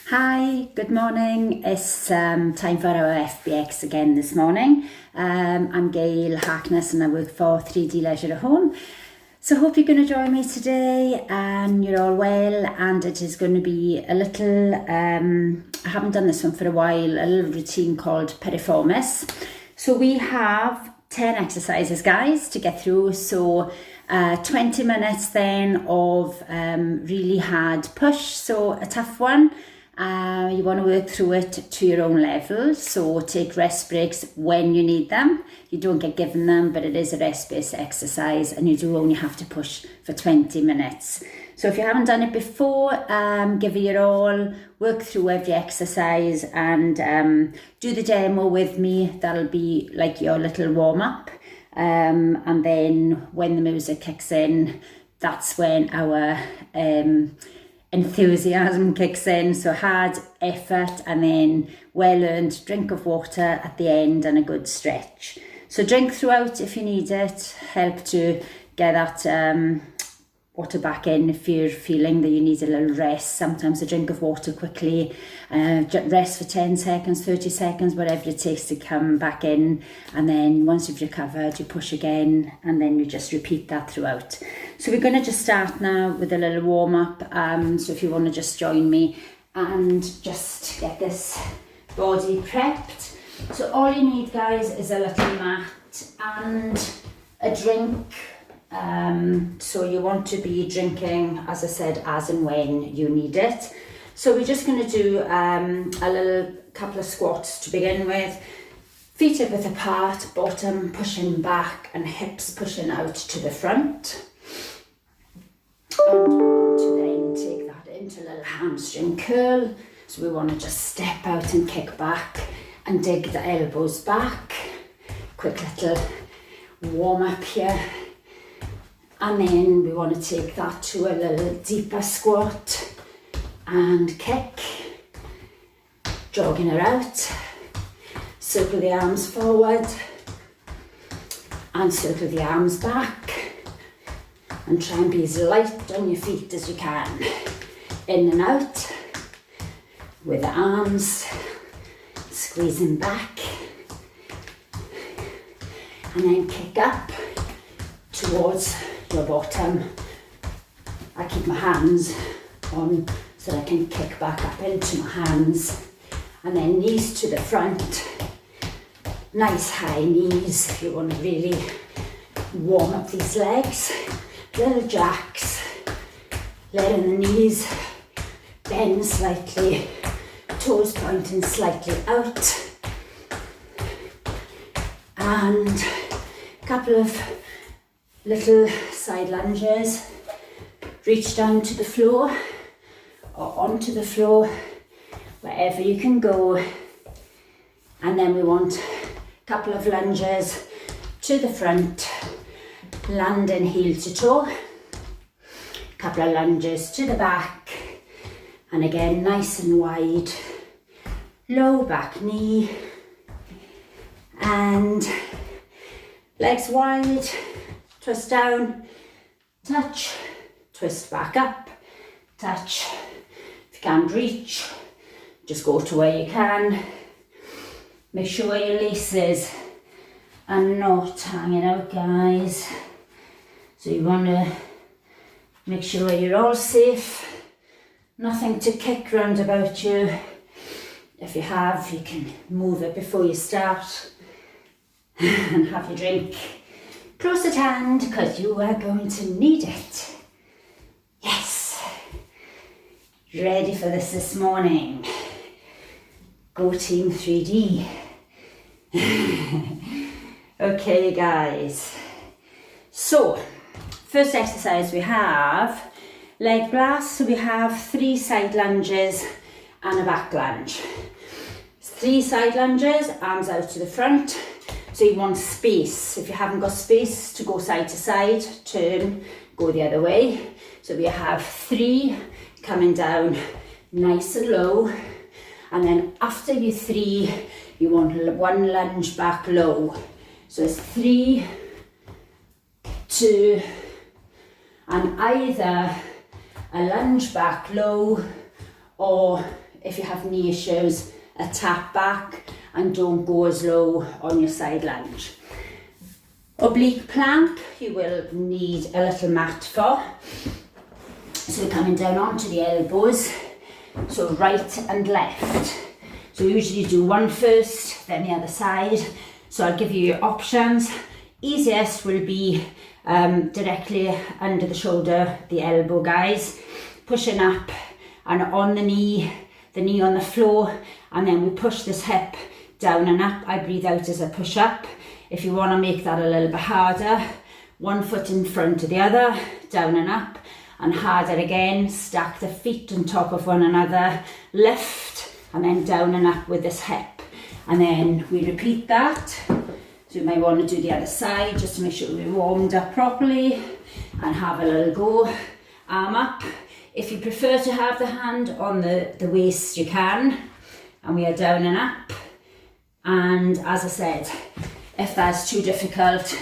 Hi, good morning. It's time for our FBX again this morning. I'm Gail, Harkness, and I work for 3D Leisure at Home. So hope you're going to join me today and you're all well, and it is going to be a little, I haven't done this one for a while, a little routine called piriformis. So we have 10 exercises, guys, to get through. So 20 minutes then of really hard push, so a tough one. You want to work through it to your own level, so take rest breaks when you need them. You don't get given them, but it is a rest-based exercise and you do only have to push for 20 minutes. So if you haven't done it before, give it your all, work through every exercise and do the demo with me. That'll be like your little warm-up. And then when the music kicks in, that's when our enthusiasm kicks in. So hard effort and then well-earned drink of water at the end and a good stretch. So drink throughout if you need it, help to get that water back in if you're feeling that you need a little rest. Sometimes a drink of water quickly, rest for 10 seconds, 30 seconds, whatever it takes to come back in. And then once you've recovered, you push again, and then you just repeat that throughout. So we're going to just start now with a little warm up. So if you want to just join me and just get this body prepped. So all you need, guys, is a little mat and a drink. So you want to be drinking, as I said, as and when you need it. So we're just going to do a little couple of squats to begin with. Feet hip width apart, bottom pushing back and hips pushing out to the front. And to then take that into a little hamstring curl. So we want to just step out and kick back and dig the elbows back. Quick little warm up here. And then we want to take that to a little deeper squat and kick, jogging her out, circle the arms forward and circle the arms back, and try and be as light on your feet as you can, in and out with the arms, squeezing back, and then kick up towards your bottom. I keep my hands on so that I can kick back up into my hands, and then knees to the front, nice high knees if you want to really warm up these legs. Little jacks, letting the knees bend slightly, toes pointing slightly out, and a couple of little side lunges. Reach down to the floor or onto the floor, wherever you can go. And then we want a couple of lunges to the front, landing heel to toe. A couple of lunges to the back, and again nice and wide, low back knee, and legs wide. Twist down, touch, twist back up, touch. If you can't reach, just go to where you can. Make sure your laces are not hanging out, guys. So you want to make sure you're all safe. Nothing to kick round about you. If you have, you can move it before you start and have your drink close at hand, because you are going to need it. Yes. Ready for this morning? Go Team 3D. Okay, guys. So, first exercise we have leg blast. So we have 3 side lunges and a back lunge. 3 side lunges, arms out to the front. So you want space. If you haven't got space to go side to side, turn, go the other way. So we have 3 coming down nice and low. And then after your 3, you want 1 lunge back low. So it's 3, 2, and either a lunge back low, or if you have knee issues, a tap back, and don't go as low on your side lunge. Oblique plank, you will need a little mat for. So we're coming down onto the elbows, so right and left. So we usually do one first, then the other side. So I'll give you your options. Easiest will be directly under the shoulder, the elbow, guys. Pushing up and on the knee on the floor, and then we push this hip down and up. I breathe out as I push up. If you want to make that a little bit harder, one foot in front of the other, down and up, and harder again. Stack the feet on top of one another, lift, and then down and up with this hip. And then we repeat that. So you might want to do the other side just to make sure we're warmed up properly, and have a little go. Arm up. If you prefer to have the hand on the waist, you can. And we are down and up. And as I said, if that's too difficult,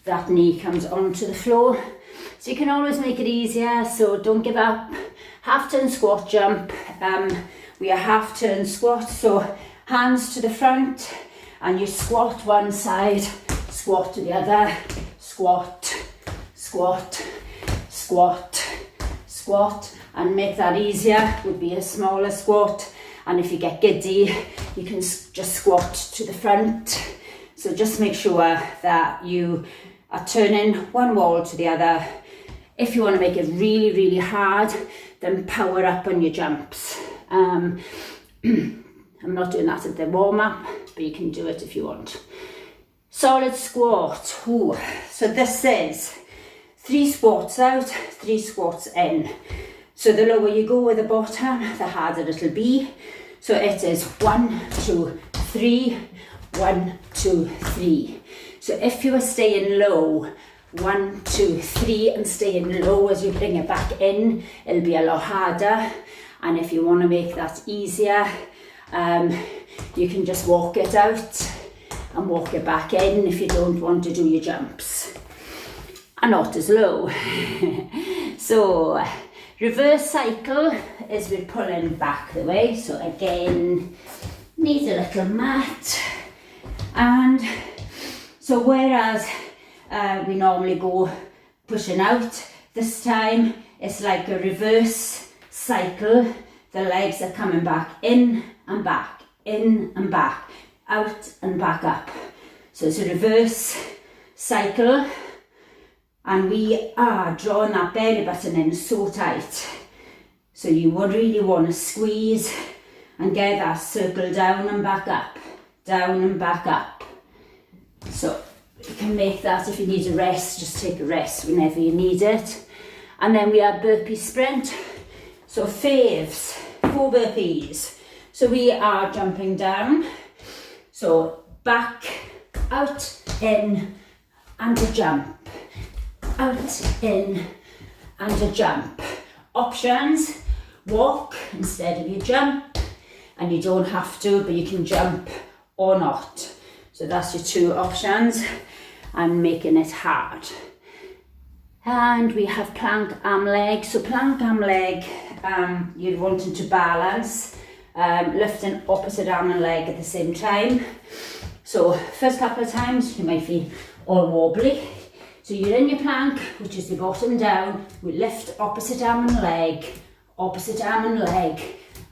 that knee comes onto the floor. So you can always make it easier, so don't give up. Half turn squat jump. We are half turn squat, so hands to the front, and you squat one side, squat to the other, squat, squat, squat, squat, and make that easier. Would be a smaller squat, and if you get giddy, you can just squat to the front. So just make sure that you are turning one wall to the other. If you want to make it really, really hard, then power up on your jumps. I'm not doing that at the warm-up, but you can do it if you want. Solid squat. Ooh. So this is 3 squats out, 3 squats in. So the lower you go with the bottom, the harder it'll be. So it is 1, 2, 3, 1, 2, 3. So if you are staying low, 1, 2, 3, and staying low as you bring it back in, it'll be a lot harder. And if you want to make that easier, you can just walk it out and walk it back in if you don't want to do your jumps. And not as low. So reverse cycle is we're pulling back the way. So again, need a little mat. And so whereas we normally go pushing out, this time it's like a reverse cycle. The legs are coming back in and back, in and back, out and back up. So it's a reverse cycle, and we are drawing that belly button in so tight. So you would really want to squeeze and get that circle down and back up, down and back up. So you can make that. If you need a rest, just take a rest whenever you need it. And then we have burpee sprint. So faves, 4 burpees. So we are jumping down. So back, out, in, and a jump. Out, in, and a jump. Options, walk instead of your jump. And you don't have to, but you can jump or not. So that's your 2 options. I'm making it hard. And we have plank arm leg. So plank arm leg, you're wanting to balance, lifting opposite arm and leg at the same time. So first couple of times you might feel all wobbly. So you're in your plank, which is the bottom down. We lift opposite arm and leg, opposite arm and leg.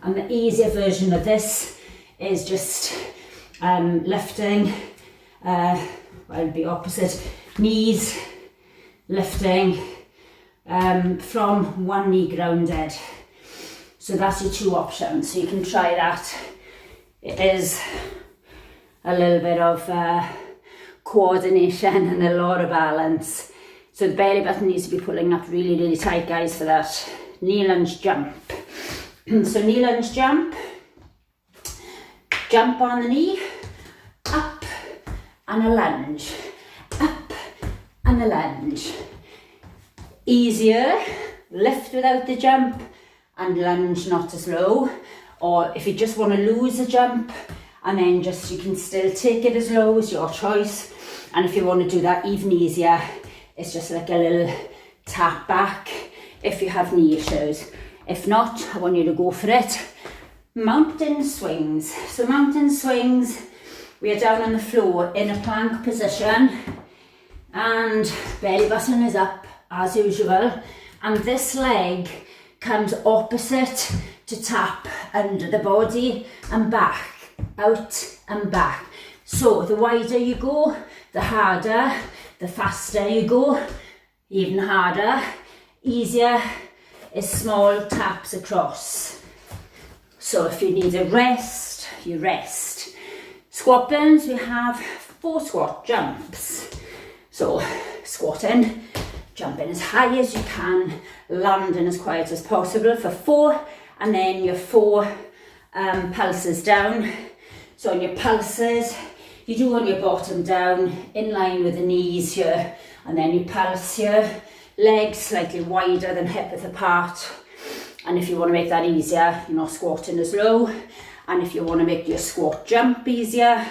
And the easier version of this is just lifting, well, it'll be opposite, knees, lifting from one knee grounded. So that's your 2 options. So you can try that. It is a little bit of coordination and a lot of balance. So the belly button needs to be pulling up really, really tight, guys, for that. Knee lunge jump. So knee lunge jump. Jump on the knee, up and a lunge, up and a lunge. Easier, lift without the jump and lunge not as low. Or if you just want to lose a jump and then just, you can still take it as low as your choice. And if you want to do that even easier, it's just like a little tap back if you have knee issues. If not, I want you to go for it. mountain swings. So mountain swings, we are down on the floor in a plank position and belly button is up as usual, and this leg comes opposite to tap under the body and back, out and back. So the wider you go, the harder, the faster you go, even harder, easier is small taps across. So if you need a rest, you rest. Squat burns, we have 4 squat jumps. So squatting, jumping as high as you can, landing as quiet as possible for 4, and then your 4 pulses down. So on your pulses, you do on your bottom down, in line with the knees here, and then you pulse here, legs slightly wider than hip width apart. And if you want to make that easier, you're not squatting as low. And if you want to make your squat jump easier,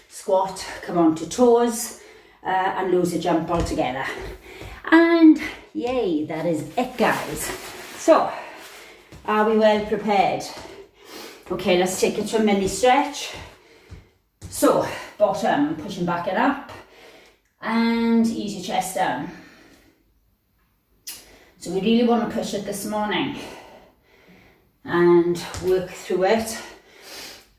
squat, come onto toes, and lose a jump altogether. And yay, that is it, guys. So, are we well prepared? Okay, let's take it to a mini stretch. So, bottom, pushing back and up, and ease your chest down. So we really want to push it this morning and work through it.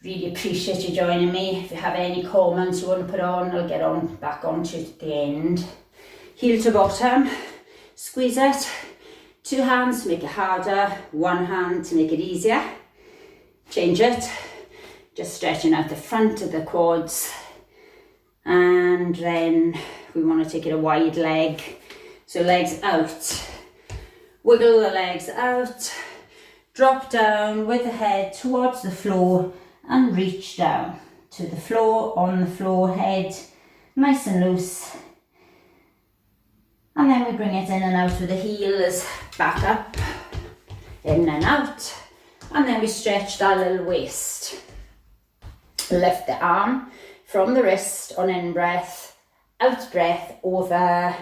Really appreciate you joining me. If you have any comments you want to put on, I'll get on back onto it at the end. Heel to bottom, squeeze it. 2 hands to make it harder, 1 hand to make it easier. Change it. Just stretching out the front of the quads. And then we want to take it a wide leg. So legs out. Wiggle the legs out. Drop down with the head towards the floor and reach down to the floor, on the floor, head nice and loose. And then we bring it in and out with the heels, back up, in and out. And then we stretch that little waist. Lift the arm from the wrist on in breath, out breath, over.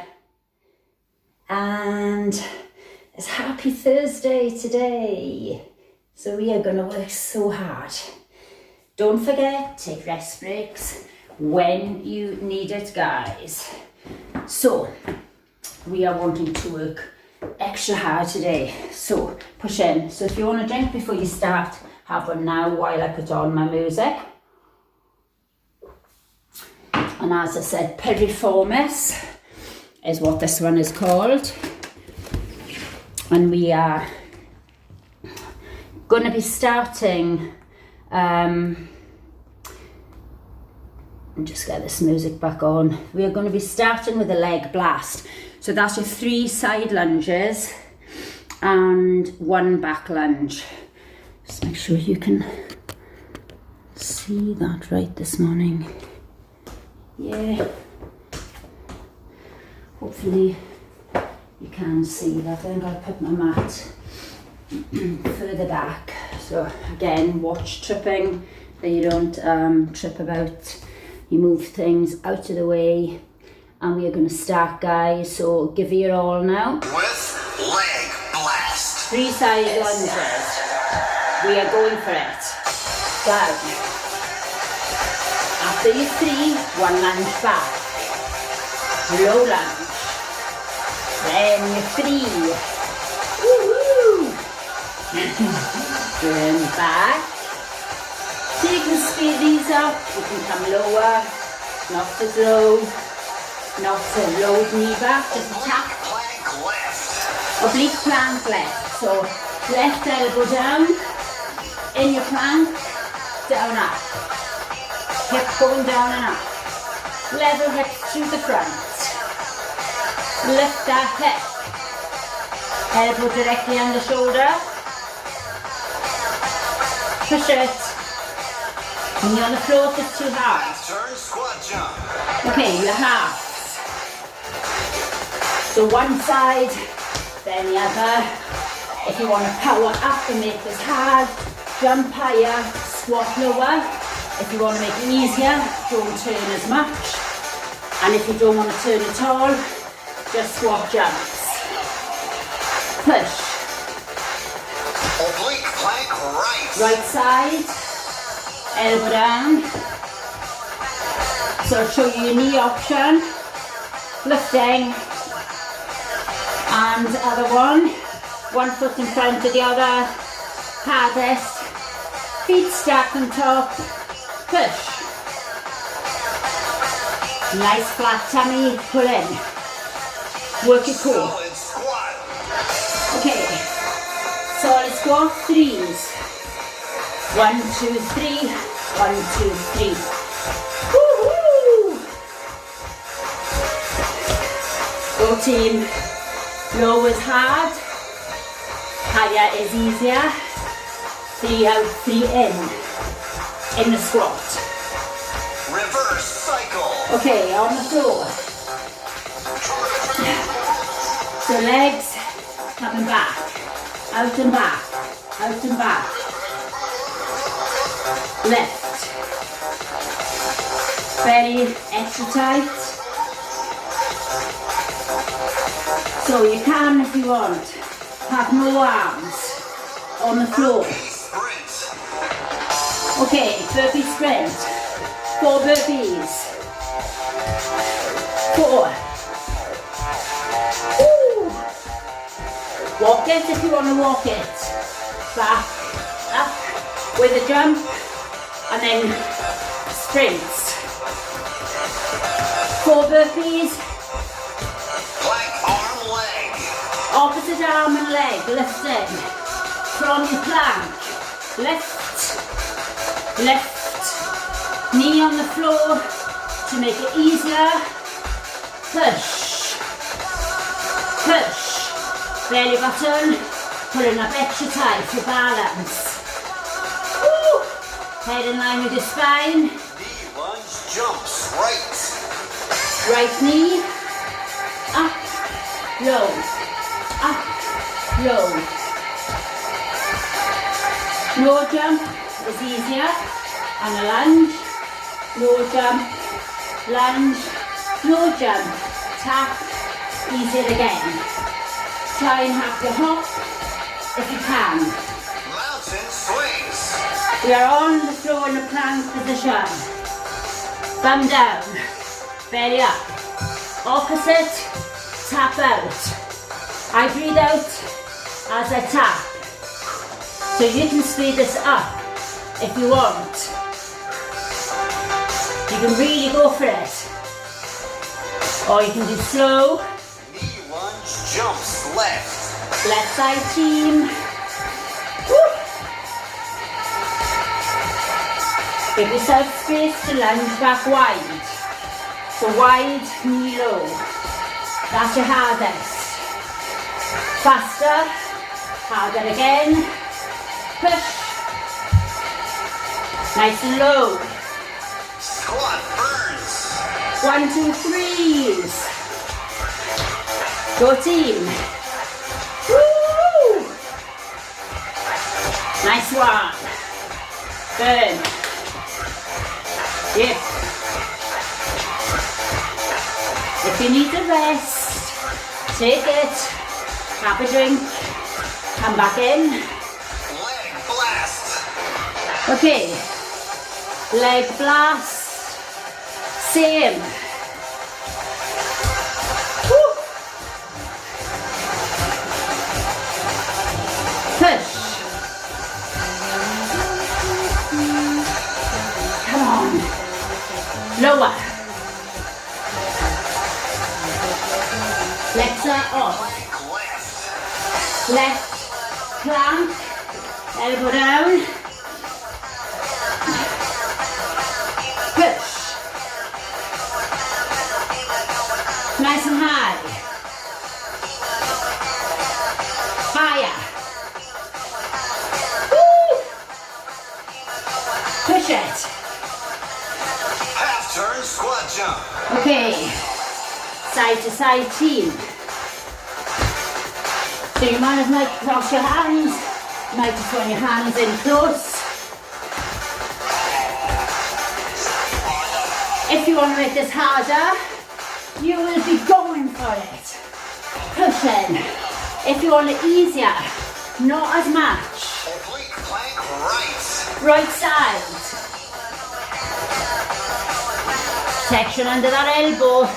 And it's Happy Thursday today. So we are going to work so hard. Don't forget, take rest breaks when you need it, guys. So we are wanting to work extra hard today. So push in. So if you want to drink before you start, have one now while I put on my music. And as I said, piriformis is what this one is called. And we are going to be starting, just get this music back on. We are going to be starting with a leg blast. So that's your 3 side lunges and 1 back lunge. Just make sure you can see that right this morning. Yeah. Hopefully you can see that. I think I'll put my mat further back. So again, watch tripping, that you don't trip about. You move things out of the way. And we are going to start, guys. So give it your all now. With leg blast. 3 side lunges. We are going for it. Down. After you 3, 1 lunge back. Low lunge. Then you 3. Woohoo! Turn back. So you can speed these up. You can come lower. Not as low. Not a low knee back. Just a tap. Plank left. Oblique plank left. So left elbow down. In your plank. Down up. Hip going down and up. Level hip to the front. Lift that hip. Elbow directly on the shoulder. Push it. When you're on the floor, if it's too hard. Turn squat jump. Okay, your halves. So one side, then the other. If you want to power up and make this hard, jump higher, squat lower. If you want to make it easier, don't turn as much. And if you don't want to turn at all, just squat jumps. Push. Oblique plank right. Right side, elbow down. So I'll show you your knee option. Lifting. And the other one foot in front of the other, hardest, feet stacked on top, push. Nice flat tummy, pull in. Work your core. Solid squat. Okay, solid squat, threes. 1, 2, 3, 1, 2, 3. Woo-hoo! Go team. Low is hard, higher is easier. 3 out, 3 in the squat. Reverse cycle. Okay, on the floor. So legs coming back, out and back, out and back. Left. Belly extra tight. So you can, if you want, have no arms on the floor. Sprint. Okay, burpee sprint. 4 burpees. 4. Woo. Walk it if you want to walk it. Back, up, with a jump, and then sprints. 4 burpees. Plank arm leg. Opposite arm and leg, lifting from your plank. Lift, lift, knee on the floor to make it easier. Push, push, belly button, pulling up extra tight for balance. Woo. Head in line with your spine. Knee lunge jumps right. Right knee, up, low, up, low. No jump is easier, and a lunge, no jump, lunge, no jump, tap, easier again. Try and have your hop if you can. Mountain swings. We are on the floor in a plank position. Bum down, belly up. Opposite, tap out. I breathe out as I tap. So you can speed this up if you want. You can really go for it. Or you can do slow. Knee lunge jumps left. Left side team. Woo. Give yourself space to lunge back wide. So wide, knee low. That's your hardest. Faster, harder again. Push. Nice and low. Squat burns. 1, 2, 3s. Go team. Woo! Nice one. Burn. Yep. If you need a rest, take it. Have a drink. Come back in. Leg blast. Okay. Leg blast. Same. Woo. Push. Come on. Lower. Legs are off. Plank left. Left plank. Elbow down. Push. Nice and high. Higher. Woo. Push it. Half turn squat jump. Okay. Side to side team. So you might as well cross your hands. You might just want your hands in close. If you want to make this harder, you will be going for it. Pushing. If you want it easier, not as much. Oblique plank right. Right side. Section under that elbow.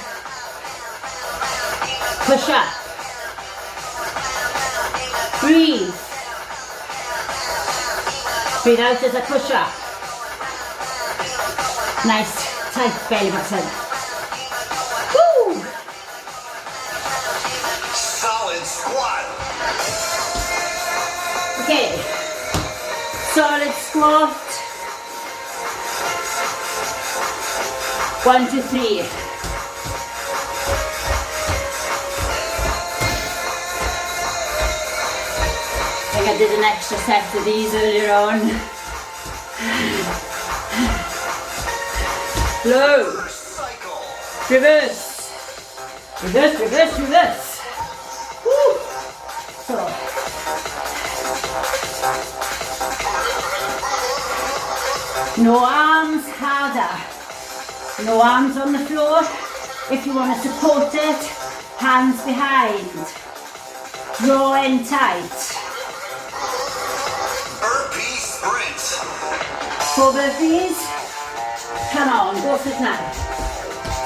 Push up. Breathe. Breathe out as a push up. Nice tight belly button. Woo! Solid squat. Okay. Solid squat. 1, 2, 3. I think I did an extra set of these earlier on. Low. Cycle. Reverse. Reverse, reverse, reverse. Woo. So. No arms, harder. No arms on the floor. If you want to support it, hands behind. Draw in tight. Burpee sprint. 4 burpees. Come on, go for it now.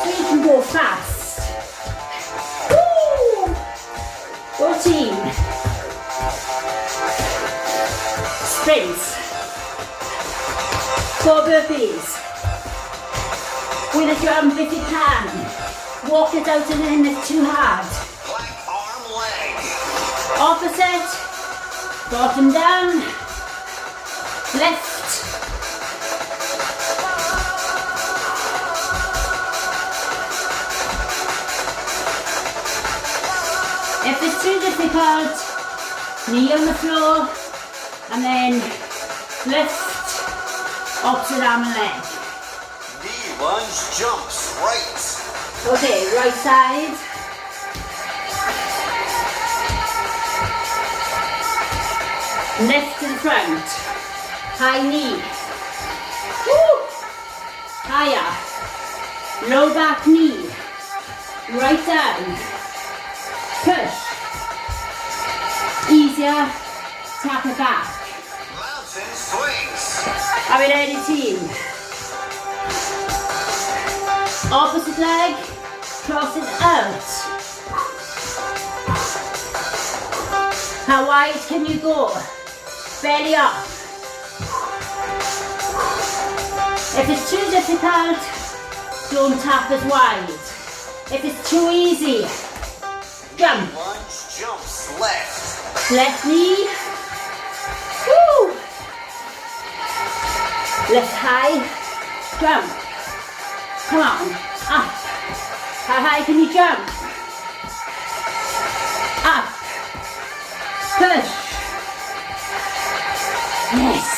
So you can go fast. Woo! 14. Sprints. 4 burpees. With a jump if you can. Walk it out and in if too hard. Plank arm leg. Opposite. Bottom down. Left. If it's too difficult, knee on the floor and then lift, opposite arm and leg. Knee lunge jumps right. Okay, right side. Left to the front. High knee. Woo! Higher. Low back knee. Right down. Push. Easier. Tap it back. Mountain swings. Are we ready, team? Opposite leg. Cross it out. How wide can you go? Belly up. If it's too difficult, don't tap as wide. If it's too easy, jump. Lunge jumps left. Left knee. Woo! Left high. Jump. Come on. Up. How high can you jump? Up. Push. Yes.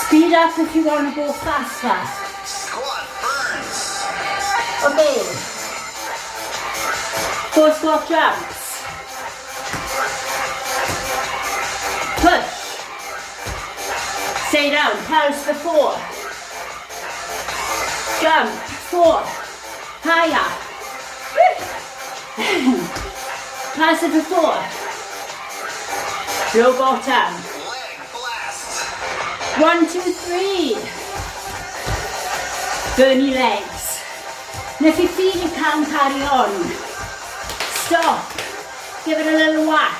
Speed up if you want to go faster. Squat burns. Okay. 4 squat jumps. Push. Stay down. Pulse for 4. Jump. 4. Higher. Pulse for 4. Low bottom. Leg blast. 1, 2, 3. Burn your legs. And if you feel you can't carry on, stop. Give it a little whack.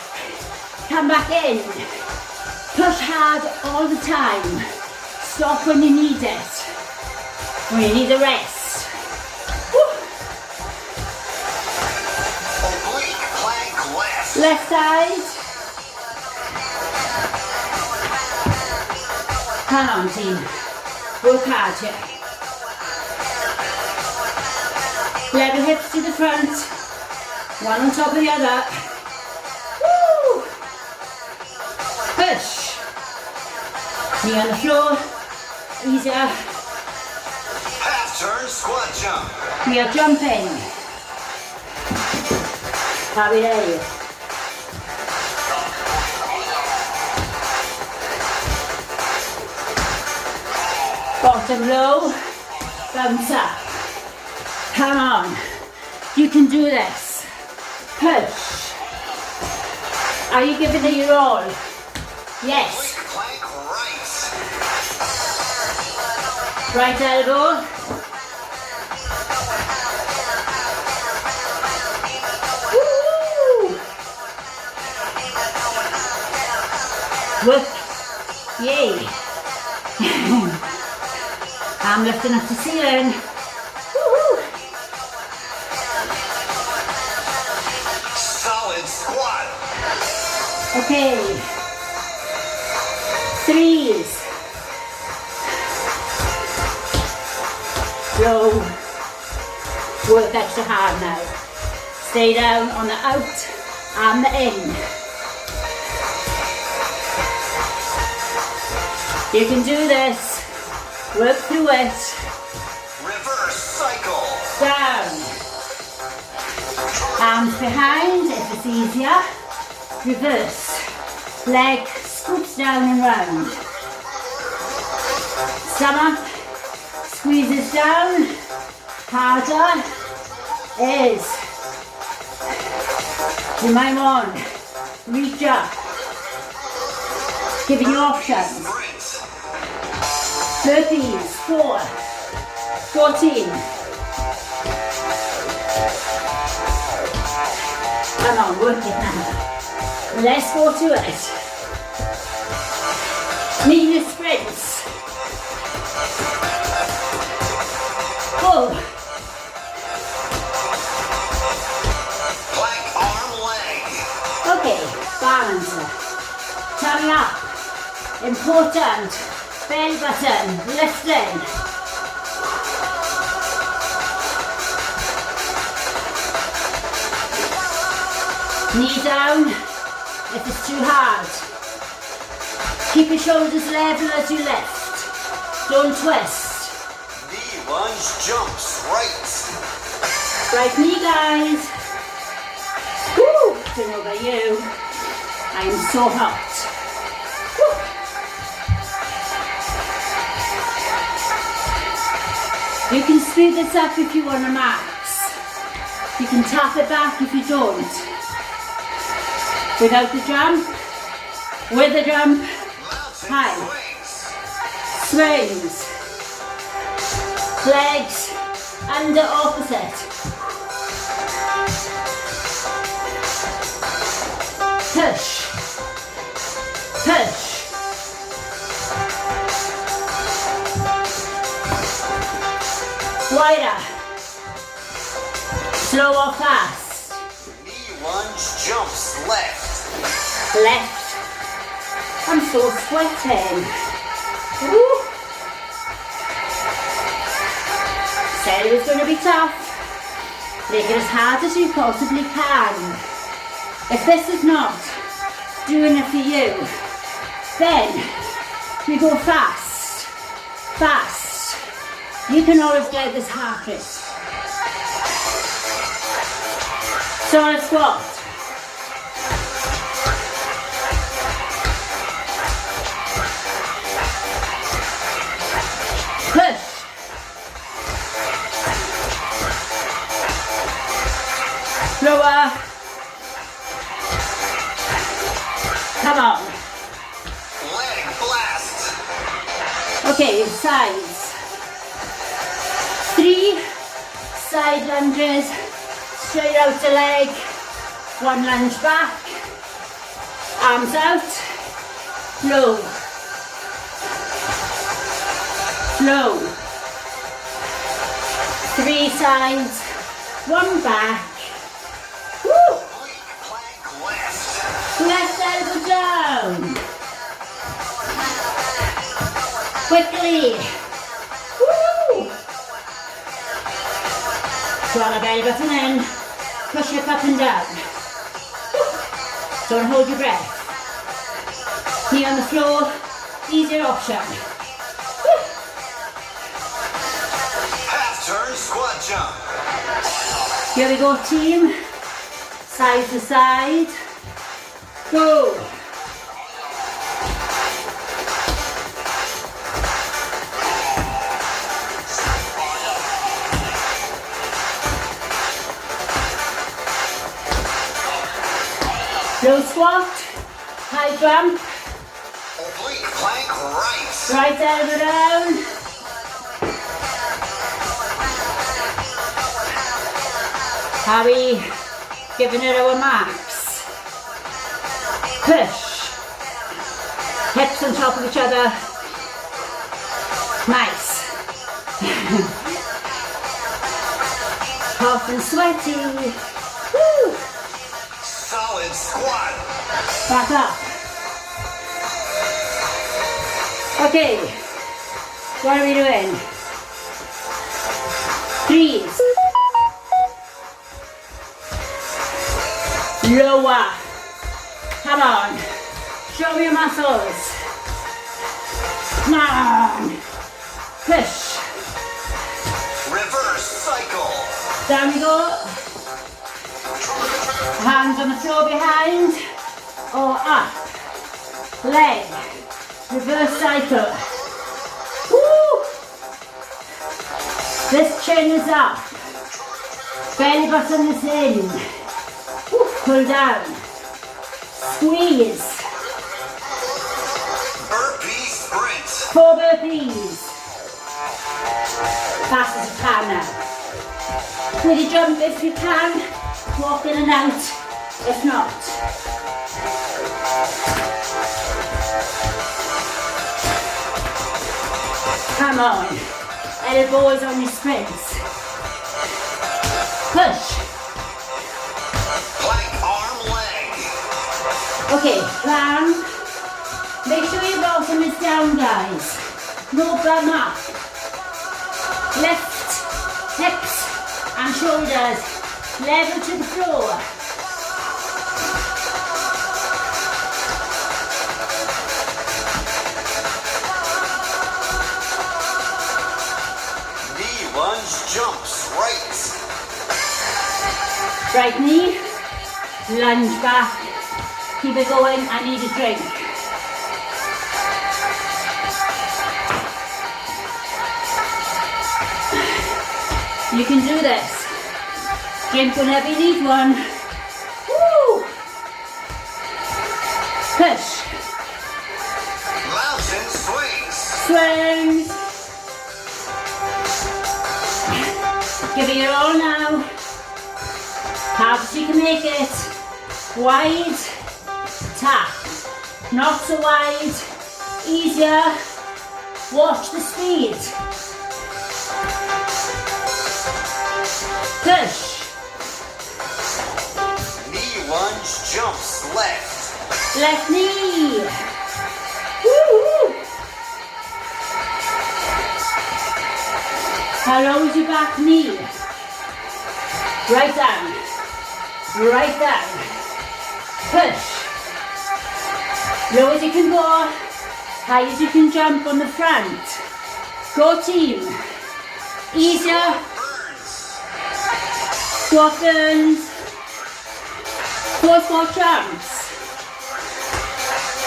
Come back in. Push hard all the time. Stop when you need it. When you need a rest. Woo. Oblique plank left. Left side. Come on, team. Work hard here. Level hips to the front. One on top of the other. Woo! Push. Knee on the floor. Easier. Half turn squat jump. We are jumping. Are we ready? Bottom low, thumbs up. Come on, you can do this. Push. Are you giving it your all? Yes. Oblique plank right. Right elbow. Woo! Work. Yay. I'm lifting up the ceiling. Woo-hoo. Solid squat. Okay. Threes. Slow. Work extra hard now. Stay down on the out and the in. You can do this. Work through it. Reverse cycle. Down. Arms behind if it's easier. Reverse. Leg scoops down and round. Stomach squeezes down. Harder is. You might want. Reach up. Giving you options. Sprint. Burpees. 4. 14. Come on, work it now. Let's go to it. Knee sprints. Go. Plank arm leg. Okay, balance. Tummy up. Important. Belly button. Lifting. Knee down if it's too hard. Keep your shoulders level as you lift. Don't twist. Knee lunge jumps right. Right knee, guys. Woo! Don't know about you. I'm so hot. Woo. You can speed this up if you want to max. You can tap it back if you don't. Without the jump, with the jump, Mountain high. swings. Swings. Legs under opposite. Push. Push. Wider. Slow or fast. Knee lunge jumps left. Left. I'm so sweating. Woo. Said it was going to be tough. Make it as hard as you possibly can. If this is not doing it for you, then we go fast. Fast. You can always get this heart rate. Solid squat. Push. Lower. Come on. Leg blast. Okay, sides. 3 side lunges. Straight out the leg. 1 lunge back. Arms out. Low. Low. 3 sides. 1 back. Woo! Oblique plank left. Left elbow down. Quickly. Woo! Draw the belly button in. Push it up and down. Don't hold your breath. Knee on the floor. Easier option. Half turn squat jump. Here we go, team. Side to side. Go. Low squat, high jump, Oblique plank right. right elbow down. Are we giving it our max? Push. Hips on top of each other. Nice. Hot and sweaty. Woo. Solid squat. Back up. Okay. What are we doing? Threes. Lower. Come on. Show me your muscles. Come on. Push. Reverse cycle. Down we go. Hands on the floor behind or up. Leg. Reverse cycle. Woo! This chin is up. Belly button is in. Woo. Pull down. Squeeze. Burpee sprint. 4 burpees. Fast as you can now. With your jump if you can. Walk in and out if not. Come on. Elbows on your sprints. Push. Plank arm leg. Okay, plan. Make sure your bottom is down, guys. No bum up. Lift hips and shoulders level to the floor. Knee lunge jumps right. Right knee, lunge back. Keep it going. I need a drink. You can do this. Drink whenever you need one. Woo! Push. Mountain swings. Swings. Give it your all now. Hard as you can make it. Wide. Tap. Not so wide. Easier. Watch the speed. Push. Knee lunge jumps left. Left knee. Woo-hoo. How low is your back knee? Right down. Right down. Push. Low as you can go. High as you can jump on the front. Go team. Easier. Squat burns. 4 squat jumps.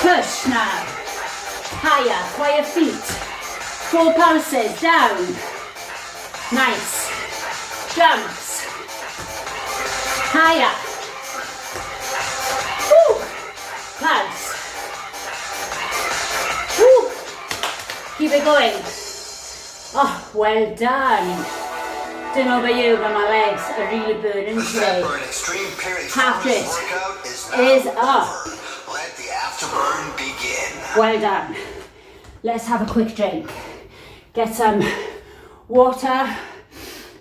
Push now. Higher, quiet feet. 4 pulses, down. Nice. Jumps. Higher. Woo. Pulse. Woo. Keep it going. Oh, well done. Don't know about you, but my legs are really burning The today. Fatburn Extreme Half Performance it workout is is now up. over. Let the afterburn begin. Well done. Let's have a quick drink. Get some water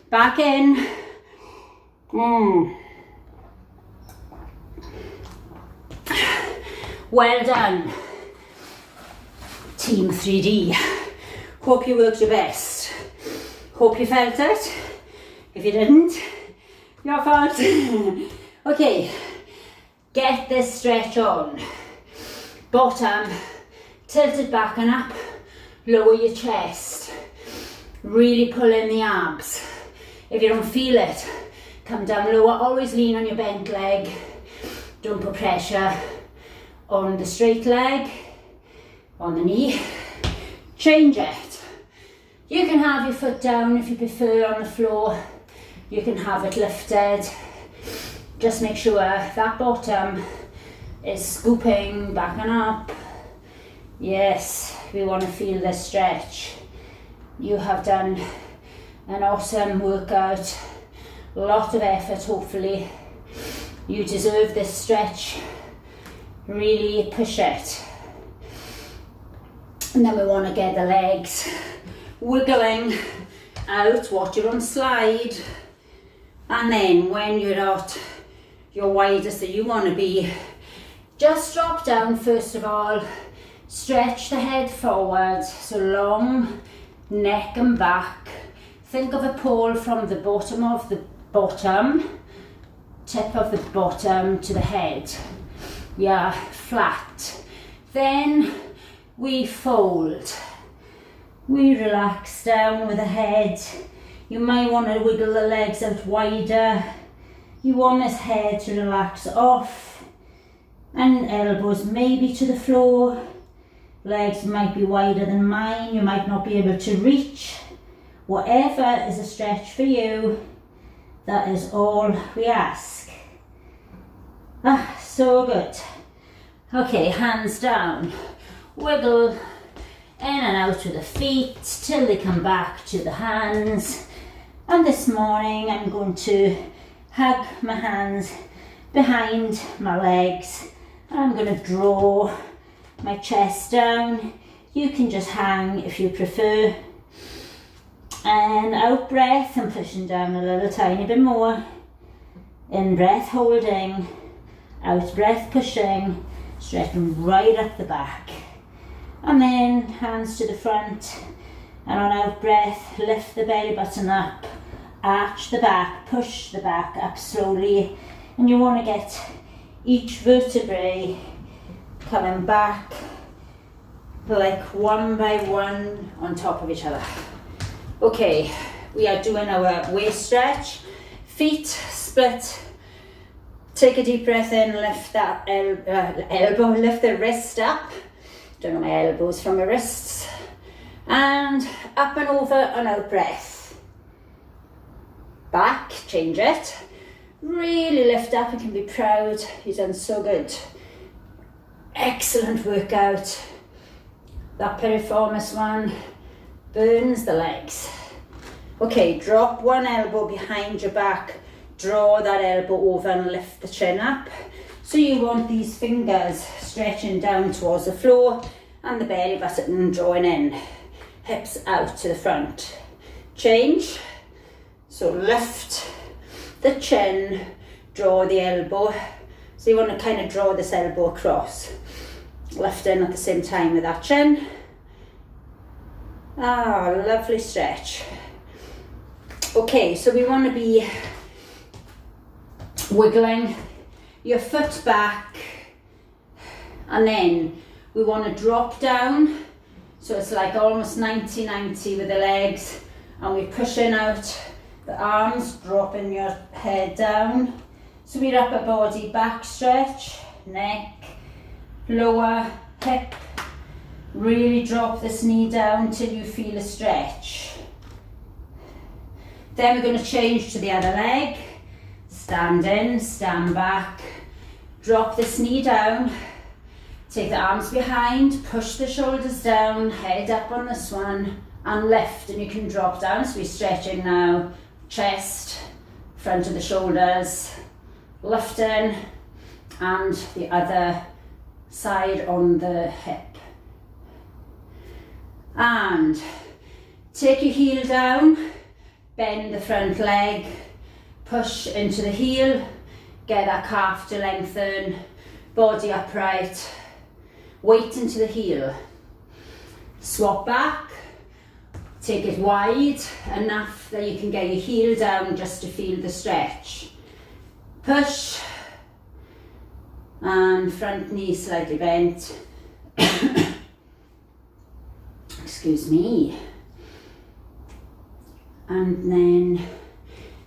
back in. Well done. Team 3D. Hope you worked your best. Hope you felt it. If you didn't, your fault. Okay, get this stretch on. Bottom, tilted back and up. Lower your chest. Really pull in the abs. If you don't feel it, come down lower. Always lean on your bent leg. Don't put pressure on the straight leg, on the knee. Change it. You can have your foot down if you prefer on the floor. You can have it lifted. Just make sure that bottom is scooping back and up. Yes, we want to feel this stretch. You have done an awesome workout lot of effort, hopefully. You deserve this stretch. Really push it. And then we want to get the legs wiggling out, watch your own slide. And then when you're at your widest that you want to be, just drop down first of all, stretch the head forward, so long neck and back. Think of a pole from the bottom of the tip of the bottom to the head. Yeah, flat. Then we fold. We relax down with the head. You might want to wiggle the legs out wider. You want this head to relax off, and elbows maybe to the floor. Legs might be wider than mine. You might not be able to reach. Whatever is a stretch for you, that is all we ask. Ah, so good. Okay, hands down. Wiggle in and out with the feet till they come back to the hands. And this morning I'm going to hug my hands behind my legs. I'm going to draw my chest down. You can just hang if you prefer. And out breath, I'm pushing down a little tiny bit more. In breath, holding. Out breath, pushing. Stretching right up the back. And then hands to the front. And on out breath, lift the belly button up. Arch the back, push the back up slowly. And you want to get each vertebrae coming back like one by one on top of each other. Okay, we are doing our waist stretch. Feet split. Take a deep breath in, lift that elbow, lift the wrist up. Don't know my elbows from my wrists. And up and over and out breath. Back, change it. Really lift up, you can be proud. You've done so good. Excellent workout. That piriformis one burns the legs. Okay, drop one elbow behind your back. Draw that elbow over and lift the chin up. So you want these fingers stretching down towards the floor and the belly button drawing in. Hips out to the front. Change. So lift the chin, draw the elbow. So you want to kind of draw this elbow across. Lift in at the same time with that chin. Ah, lovely stretch. Okay, so we want to be wiggling your foot back, and then we want to drop down, so it's like almost 90-90 with the legs, and we're pushing out the arms, dropping your head down. So we're upper body back stretch, neck, lower hip. Really drop this knee down till you feel a stretch. Then we're going to change to the other leg. Stand in, stand back, drop this knee down, take the arms behind, push the shoulders down, head up on this one, and lift, and you can drop down. So we're stretching now, chest, front of the shoulders, lifting, and the other side on the hip. And take your heel down, bend the front leg, push into the heel, get that calf to lengthen, body upright, weight into the heel. Swap back, take it wide, enough that you can get your heel down just to feel the stretch. Push, and front knee slightly bent. Excuse me. And then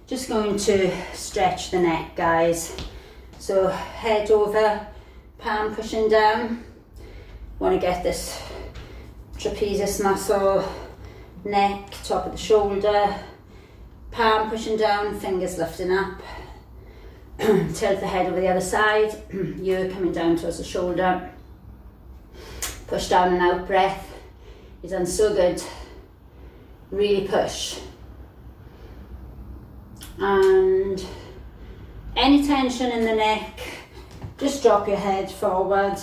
just going to stretch the neck, guys. So head over, palm pushing down. Want to get this trapezius muscle, neck, top of the shoulder, palm pushing down, fingers lifting up. Tilt the head over the other side, you're coming down towards the shoulder. Push down and out breath. You've done so good. Really push. And any tension in the neck, just drop your head forward.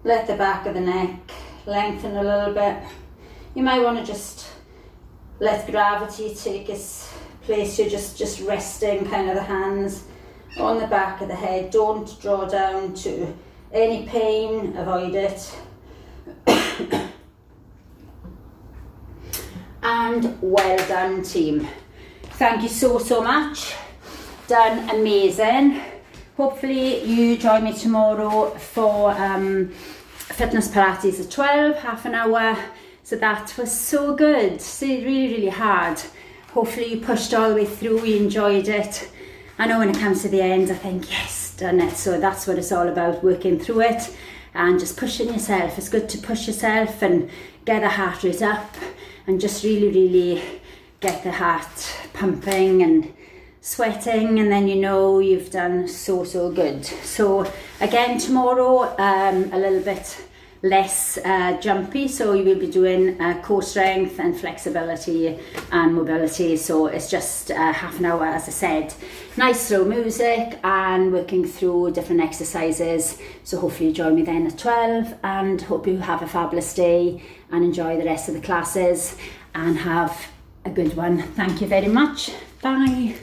Let the back of the neck lengthen a little bit. You might want to just let gravity take its place. You're just resting kind of the hands on the back of the head. Don't draw down to any pain, avoid it. And well done, team. Thank you so much. Done amazing. Hopefully you join me tomorrow for fitness Pilates at 12, half an hour. So that was so good, so really hard. Hopefully you pushed all the way through, you enjoyed it. I know when it comes to the end, I think, yes, done it. So that's what it's all about, working through it and just pushing yourself. It's good to push yourself and get the heart rate up and just really get the heart pumping and sweating, and then you know you've done so good. So again tomorrow a little bit less jumpy, so you will be doing core strength and flexibility and mobility. So it's just half an hour, as I said, nice slow music and working through different exercises. So hopefully you join me then at 12, and hope you have a fabulous day and enjoy the rest of the classes and have a good one. Thank you very much. Bye.